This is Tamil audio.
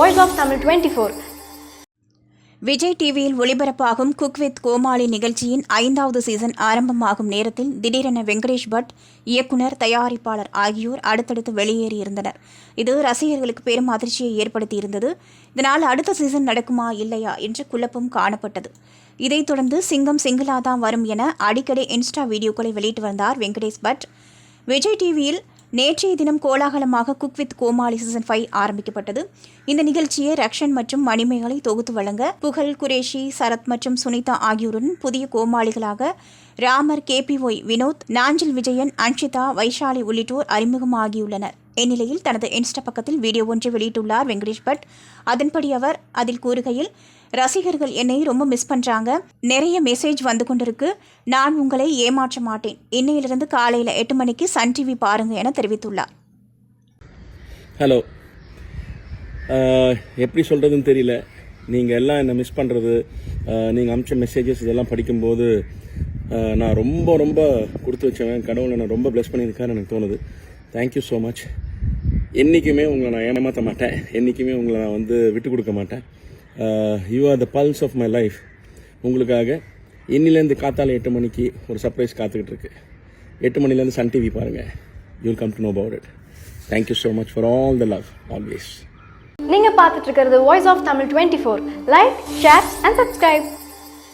Voice of Tamil 24. விஜய் டிவியில் ஒளிபரப்பாகும் குக் வித் கோமாளி நிகழ்ச்சியின் 5வது சீசன் ஆரம்பமாகும் நேரத்தில் திடீரென வெங்கடேஷ் பட் இயக்குனர் தயாரிப்பாளர் ஆகியோர் அடுத்தடுத்து வெளியேறியிருந்தனர். இது ரசிகர்களுக்கு பெரும் அதிர்ச்சியை ஏற்படுத்தியிருந்தது. இதனால் அடுத்த சீசன் நடக்குமா இல்லையா என்ற குழப்பம் காணப்பட்டது. இதைத் தொடர்ந்து சிங்கம் சிங்கிளா தான் வரும் என அடிக்கடி இன்ஸ்டா வீடியோக்களை வெளியிட்டு வந்தார் வெங்கடேஷ் பட். விஜய் டிவியில் நேற்றைய தினம் கோலாகலமாக குக் வித் கோமாளி சீசன் 5 ஆரம்பிக்கப்பட்டது. இந்த நிகழ்ச்சியை ரக்ஷன் மற்றும் மணிமேகலை தொகுத்து வழங்க புகழ், குரேஷி, சரத் மற்றும் சுனிதா ஆகியோருடன் புதிய கோமாளிகளாக ராமர், KPY வினோத், நாஞ்சில் விஜயன், அன்ஷிதா, வைஷாலி உள்ளிட்டோர் அறிமுகமாகியுள்ளனர். இந்நிலையில் தனது இன்ஸ்டா பக்கத்தில் வீடியோ ஒன்றை வெளியிட்டுள்ளார் வெங்கடேஷ் பட். அதன்படி அவர் அதில் கூறுகையில், ரசிகர்கள் என்னை ரொம்ப மிஸ் பண்ணுறாங்க, நிறைய மெசேஜ் வந்து கொண்டிருக்கு, நான் உங்களை ஏமாற்ற மாட்டேன், இன்னையிலிருந்து காலையில் 8 மணிக்கு சன் டிவி பாருங்க என தெரிவித்துள்ளார். ஹலோ, எப்படி சொல்கிறதுன்னு தெரியல. நீங்கள் எல்லாம் என்னை மிஸ் பண்ணுறது, நீங்கள் அனுப்பிச்ச மெசேஜஸ் இதெல்லாம் படிக்கும்போது நான் ரொம்ப ரொம்ப கொடுத்து வச்சவன். கடவுள் என்னை ரொம்ப ப்ளஸ் பண்ணியிருக்காருன்னு எனக்கு தோணுது. Thank you so much. என்றைக்குமே உங்களை நான் ஏமாற்ற மாட்டேன், என்றைக்குமே உங்களை நான் விட்டு கொடுக்க மாட்டேன். You are the pulse of my life. உங்களுக்காக இன்னிலேருந்து காத்தால 8 மணிக்கு ஒரு சர்ப்ரைஸ் காத்துக்கிட்டு இருக்கு. 8 மணிலேருந்து சன் டிவி பாருங்கள். You will come to know about it. Thank you so much for all the love always. நீங்க பார்த்துட்டு இருக்கிறது Voice of Tamil 24. Like, share and subscribe.